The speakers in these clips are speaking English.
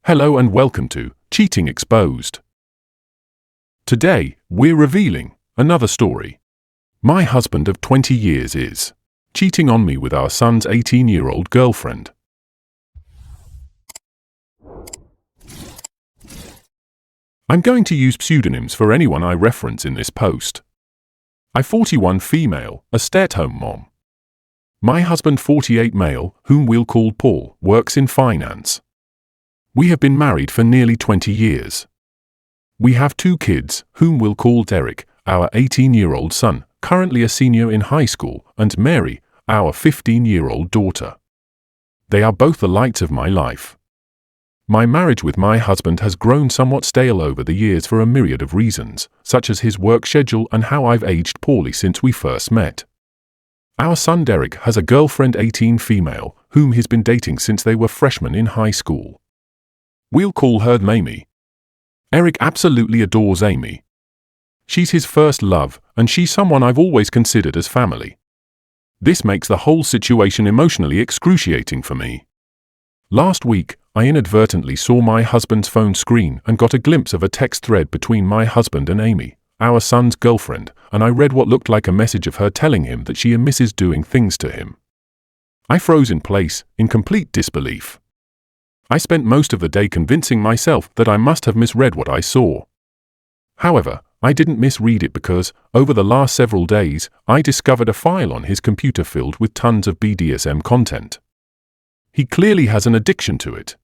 Hello and welcome to Cheating Exposed. Today, we're revealing another story. My husband of 20 years is cheating on me with our son's 18-year-old girlfriend. I'm going to use pseudonyms for anyone I reference in this post. I 41 female, a stay-at-home mom. My husband 48 male, whom we'll call Paul, works in finance. We have been married for nearly 20 years. We have 2 kids, whom we'll call Derek, our 18-year-old son, currently a senior in high school, and Mary, our 15-year-old daughter. They are both the lights of my life. My marriage with my husband has grown somewhat stale over the years for a myriad of reasons, such as his work schedule and how I've aged poorly since we first met. Our son Derek has a girlfriend 18 female, whom he's been dating since they were freshmen in high school. We'll call her Amy. Eric absolutely adores Amy. She's his first love, and she's someone I've always considered as family. This makes the whole situation emotionally excruciating for me. Last week, I inadvertently saw my husband's phone screen and got a glimpse of a text thread between my husband and Amy, our son's girlfriend, and I read what looked like a message of her telling him that she misses doing things to him. I froze in place, in complete disbelief. I spent most of the day convincing myself that I must have misread what I saw. However, I didn't misread it because, over the last several days, I discovered a file on his computer filled with tons of BDSM content. He clearly has an addiction to it.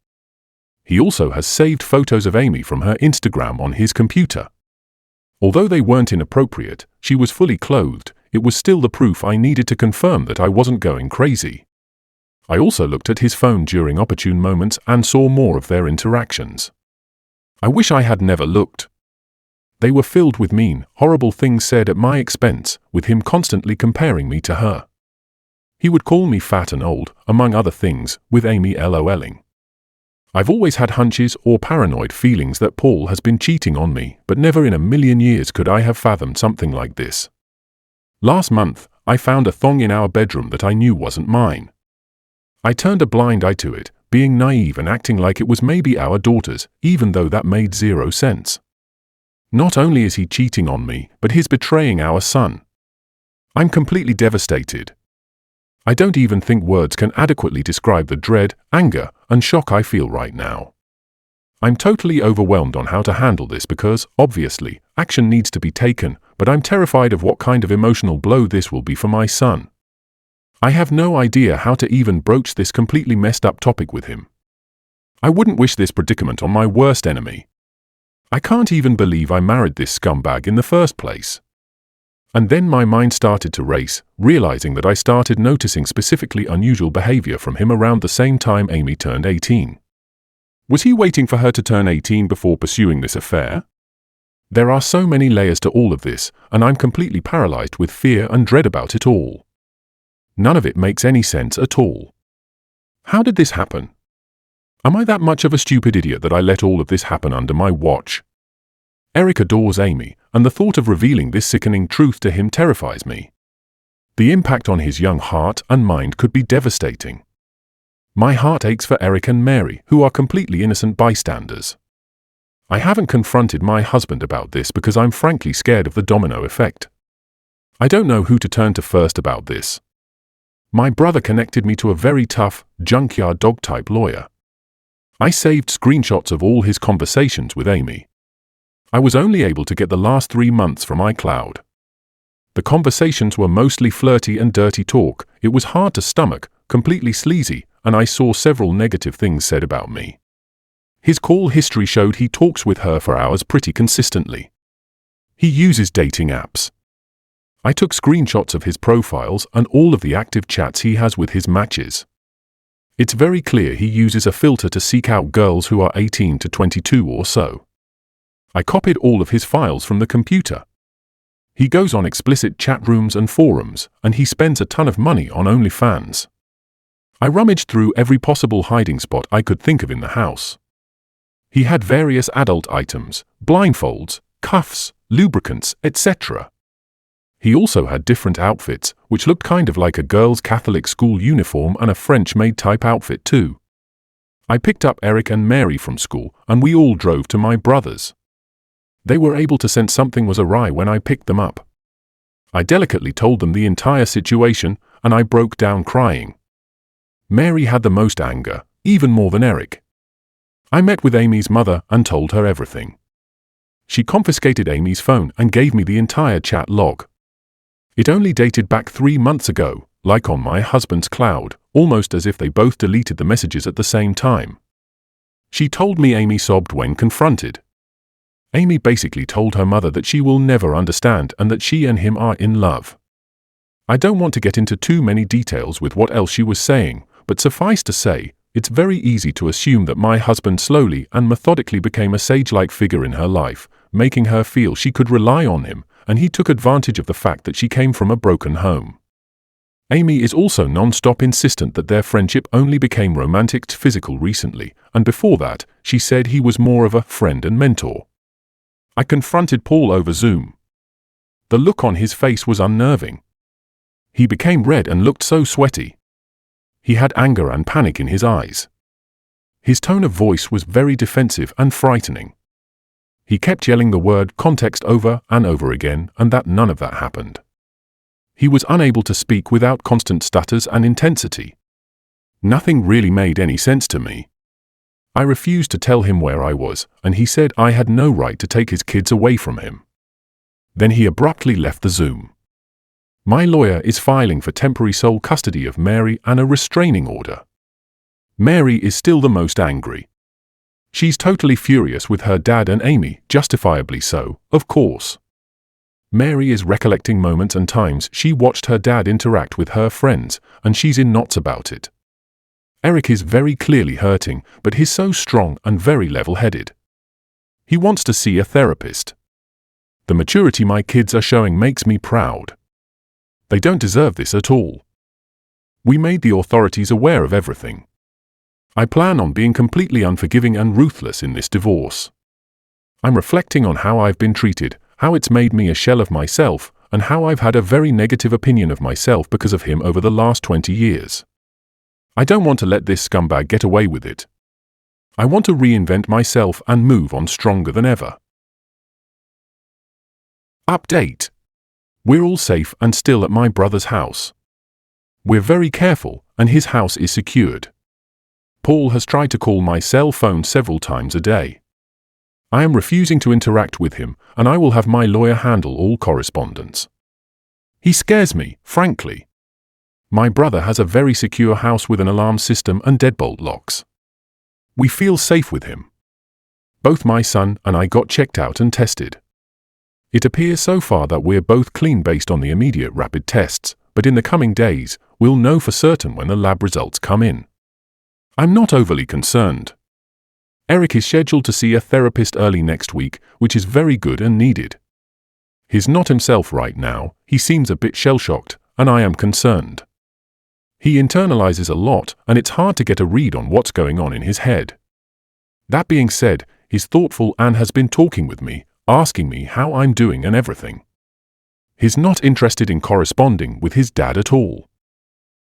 He also has saved photos of Amy from her Instagram on his computer. Although they weren't inappropriate, she was fully clothed, it was still the proof I needed to confirm that I wasn't going crazy. I also looked at his phone during opportune moments and saw more of their interactions. I wish I had never looked. They were filled with mean, horrible things said at my expense, with him constantly comparing me to her. He would call me fat and old, among other things, with Amy LOLing. I've always had hunches or paranoid feelings that Paul has been cheating on me, but never in a million years could I have fathomed something like this. Last month, I found a thong in our bedroom that I knew wasn't mine. I turned a blind eye to it, being naive and acting like it was maybe our daughter's, even though that made 0 sense. Not only is he cheating on me, but he's betraying our son. I'm completely devastated. I don't even think words can adequately describe the dread, anger, and shock I feel right now. I'm totally overwhelmed on how to handle this because, obviously, action needs to be taken, but I'm terrified of what kind of emotional blow this will be for my son. I have no idea how to even broach this completely messed up topic with him. I wouldn't wish this predicament on my worst enemy. I can't even believe I married this scumbag in the first place. And then my mind started to race, realizing that I started noticing specifically unusual behavior from him around the same time Amy turned 18. Was he waiting for her to turn 18 before pursuing this affair? There are so many layers to all of this, and I'm completely paralyzed with fear and dread about it all. None of it makes any sense at all. How did this happen? Am I that much of a stupid idiot that I let all of this happen under my watch? Eric adores Amy, and the thought of revealing this sickening truth to him terrifies me. The impact on his young heart and mind could be devastating. My heart aches for Eric and Mary, who are completely innocent bystanders. I haven't confronted my husband about this because I'm frankly scared of the domino effect. I don't know who to turn to first about this. My brother connected me to a very tough, junkyard dog-type lawyer. I saved screenshots of all his conversations with Amy. I was only able to get the last 3 months from iCloud. The conversations were mostly flirty and dirty talk, it was hard to stomach, completely sleazy, and I saw several negative things said about me. His call history showed he talks with her for hours pretty consistently. He uses dating apps. I took screenshots of his profiles and all of the active chats he has with his matches. It's very clear he uses a filter to seek out girls who are 18 to 22 or so. I copied all of his files from the computer. He goes on explicit chat rooms and forums, and he spends a ton of money on OnlyFans. I rummaged through every possible hiding spot I could think of in the house. He had various adult items, blindfolds, cuffs, lubricants, etc. He also had different outfits, which looked kind of like a girl's Catholic school uniform and a French-maid type outfit too. I picked up Eric and Mary from school, and we all drove to my brother's. They were able to sense something was awry when I picked them up. I delicately told them the entire situation, and I broke down crying. Mary had the most anger, even more than Eric. I met with Amy's mother and told her everything. She confiscated Amy's phone and gave me the entire chat log. It only dated back 3 months ago, like on my husband's cloud, almost as if they both deleted the messages at the same time. She told me Amy sobbed when confronted. Amy basically told her mother that she will never understand and that she and him are in love. I don't want to get into too many details with what else she was saying, but suffice to say, it's very easy to assume that my husband slowly and methodically became a sage-like figure in her life, making her feel she could rely on him, and he took advantage of the fact that she came from a broken home. Amy is also non-stop insistent that their friendship only became romantic to physical recently, and before that, she said he was more of a friend and mentor. I confronted Paul over Zoom. The look on his face was unnerving. He became red and looked so sweaty. He had anger and panic in his eyes. His tone of voice was very defensive and frightening. He kept yelling the word context over and over again, and that none of that happened. He was unable to speak without constant stutters and intensity. Nothing really made any sense to me. I refused to tell him where I was, and he said I had no right to take his kids away from him. Then he abruptly left the Zoom. My lawyer is filing for temporary sole custody of Mary and a restraining order. Mary is still the most angry. She's totally furious with her dad and Amy, justifiably so, of course. Mary is recollecting moments and times she watched her dad interact with her friends, and she's in knots about it. Eric is very clearly hurting, but he's so strong and very level-headed. He wants to see a therapist. The maturity my kids are showing makes me proud. They don't deserve this at all. We made the authorities aware of everything. I plan on being completely unforgiving and ruthless in this divorce. I'm reflecting on how I've been treated, how it's made me a shell of myself, and how I've had a very negative opinion of myself because of him over the last 20 years. I don't want to let this scumbag get away with it. I want to reinvent myself and move on stronger than ever. Update. We're all safe and still at my brother's house. We're very careful, and his house is secured. Paul has tried to call my cell phone several times a day. I am refusing to interact with him, and I will have my lawyer handle all correspondence. He scares me, frankly. My brother has a very secure house with an alarm system and deadbolt locks. We feel safe with him. Both my son and I got checked out and tested. It appears so far that we're both clean based on the immediate rapid tests, but in the coming days, we'll know for certain when the lab results come in. I'm not overly concerned. Eric is scheduled to see a therapist early next week, which is very good and needed. He's not himself right now, he seems a bit shell-shocked, and I am concerned. He internalizes a lot, and it's hard to get a read on what's going on in his head. That being said, he's thoughtful and has been talking with me, asking me how I'm doing and everything. He's not interested in corresponding with his dad at all.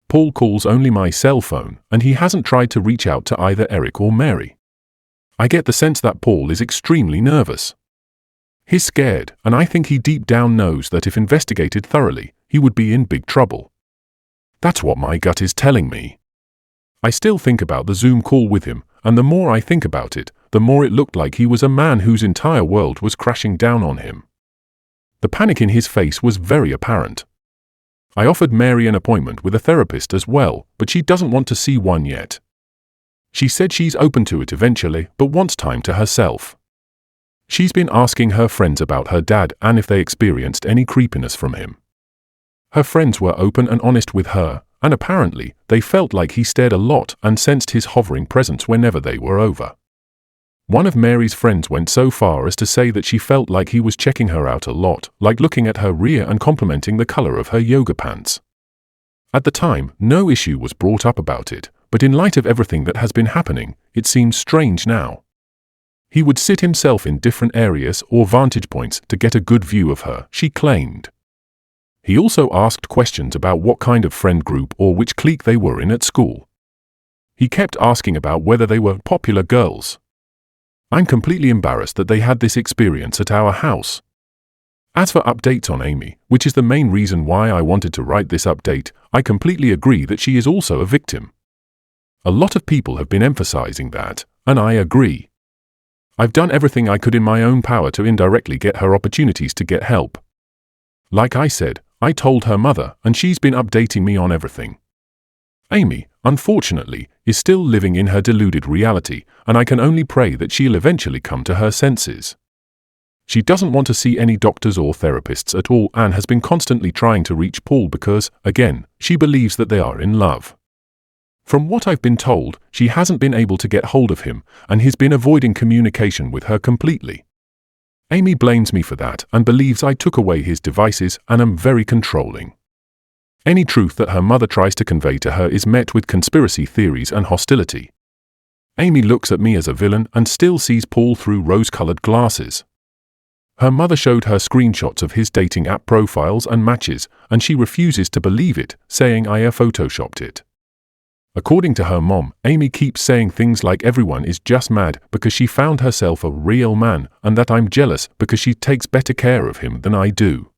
Paul calls only my cell phone, and he hasn't tried to reach out to either Eric or Mary. I get the sense that Paul is extremely nervous. He's scared, and I think he deep down knows that if investigated thoroughly, he would be in big trouble. That's what my gut is telling me. I still think about the Zoom call with him, and the more I think about it, the more it looked like he was a man whose entire world was crashing down on him. The panic in his face was very apparent. I offered Mary an appointment with a therapist as well, but she doesn't want to see one yet. She said she's open to it eventually, but wants time to herself. She's been asking her friends about her dad and if they experienced any creepiness from him. Her friends were open and honest with her, and apparently they felt like he stared a lot and sensed his hovering presence whenever they were over. One of Mary's friends went so far as to say that she felt like he was checking her out a lot, like looking at her rear and complimenting the color of her yoga pants. At the time, no issue was brought up about it, but in light of everything that has been happening, it seems strange now. He would sit himself in different areas or vantage points to get a good view of her, she claimed. He also asked questions about what kind of friend group or which clique they were in at school. He kept asking about whether they were popular girls. I'm completely embarrassed that they had this experience at our house. As for updates on Amy, which is the main reason why I wanted to write this update, I completely agree that she is also a victim. A lot of people have been emphasizing that, and I agree. I've done everything I could in my own power to indirectly get her opportunities to get help. Like I said, I told her mother, and she's been updating me on everything. Amy, unfortunately, is still living in her deluded reality, and I can only pray that she'll eventually come to her senses. She doesn't want to see any doctors or therapists at all and has been constantly trying to reach Paul because, again, she believes that they are in love. From what I've been told, she hasn't been able to get hold of him, and he's been avoiding communication with her completely. Amy blames me for that and believes I took away his devices and am very controlling. Any truth that her mother tries to convey to her is met with conspiracy theories and hostility. Amy looks at me as a villain and still sees Paul through rose-colored glasses. Her mother showed her screenshots of his dating app profiles and matches, and she refuses to believe it, saying I photoshopped it. According to her mom, Amy keeps saying things like everyone is just mad because she found herself a real man and that I'm jealous because she takes better care of him than I do.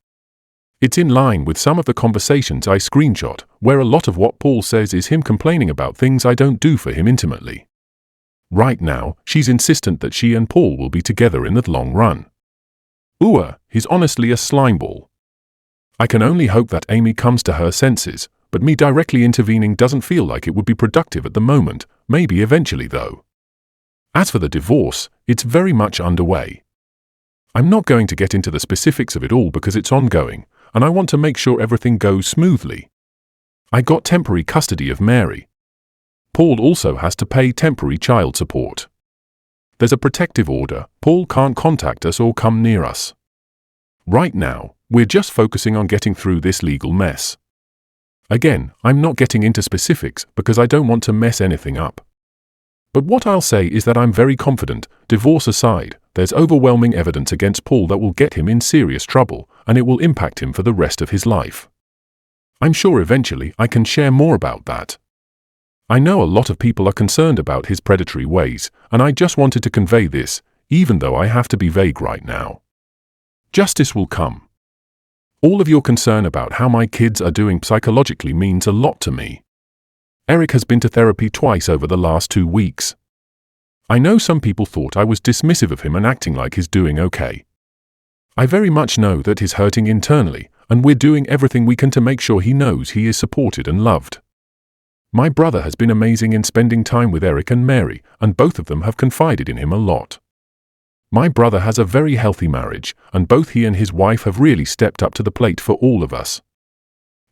It's in line with some of the conversations I screenshot, where a lot of what Paul says is him complaining about things I don't do for him intimately. Right now, she's insistent that she and Paul will be together in the long run. He's honestly a slimeball. I can only hope that Amy comes to her senses, but me directly intervening doesn't feel like it would be productive at the moment, maybe eventually though. As for the divorce, it's very much underway. I'm not going to get into the specifics of it all because it's ongoing, and I want to make sure everything goes smoothly. I got temporary custody of Mary. Paul also has to pay temporary child support. There's a protective order. Paul can't contact us or come near us. Right now, we're just focusing on getting through this legal mess. Again, I'm not getting into specifics because I don't want to mess anything up. But what I'll say is that I'm very confident, divorce aside, there's overwhelming evidence against Paul that will get him in serious trouble, and it will impact him for the rest of his life. I'm sure eventually I can share more about that. I know a lot of people are concerned about his predatory ways, and I just wanted to convey this, even though I have to be vague right now. Justice will come. All of your concern about how my kids are doing psychologically means a lot to me. Eric has been to therapy twice over the last 2 weeks. I know some people thought I was dismissive of him and acting like he's doing okay. I very much know that he's hurting internally, and we're doing everything we can to make sure he knows he is supported and loved. My brother has been amazing in spending time with Eric and Mary, and both of them have confided in him a lot. My brother has a very healthy marriage, and both he and his wife have really stepped up to the plate for all of us.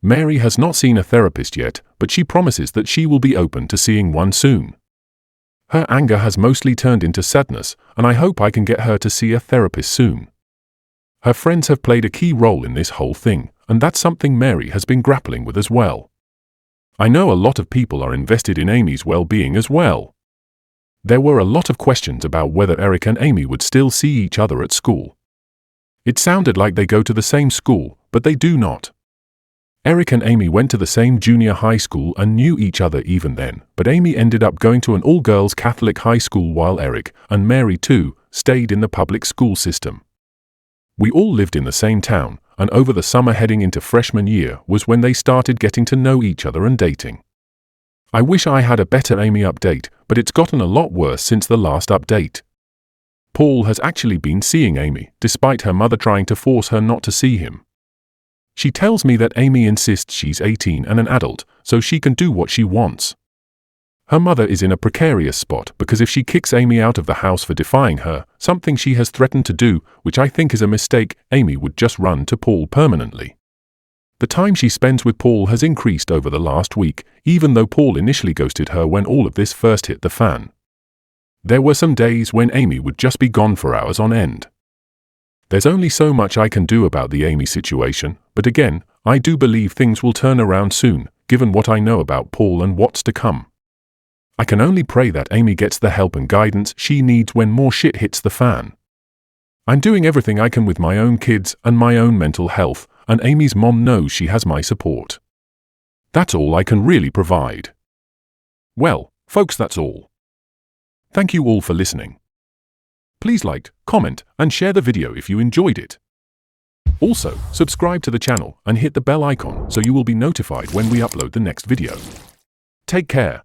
Mary has not seen a therapist yet, but she promises that she will be open to seeing one soon. Her anger has mostly turned into sadness, and I hope I can get her to see a therapist soon. Her friends have played a key role in this whole thing, and that's something Mary has been grappling with as well. I know a lot of people are invested in Amy's well-being as well. There were a lot of questions about whether Eric and Amy would still see each other at school. It sounded like they go to the same school, but they do not. Eric and Amy went to the same junior high school and knew each other even then, but Amy ended up going to an all-girls Catholic high school while Eric, and Mary too, stayed in the public school system. We all lived in the same town, and over the summer heading into freshman year was when they started getting to know each other and dating. I wish I had a better Amy update, but it's gotten a lot worse since the last update. Paul has actually been seeing Amy, despite her mother trying to force her not to see him. She tells me that Amy insists she's 18 and an adult, so she can do what she wants. Her mother is in a precarious spot because if she kicks Amy out of the house for defying her, something she has threatened to do, which I think is a mistake, Amy would just run to Paul permanently. The time she spends with Paul has increased over the last week, even though Paul initially ghosted her when all of this first hit the fan. There were some days when Amy would just be gone for hours on end. There's only so much I can do about the Amy situation, but again, I do believe things will turn around soon, given what I know about Paul and what's to come. I can only pray that Amy gets the help and guidance she needs when more shit hits the fan. I'm doing everything I can with my own kids and my own mental health, and Amy's mom knows she has my support. That's all I can really provide. Well, Folks, that's all. Thank you all for listening. Please like, comment, and share the video if you enjoyed it. Also, subscribe to the channel and hit the bell icon so you will be notified when we upload the next video. Take care.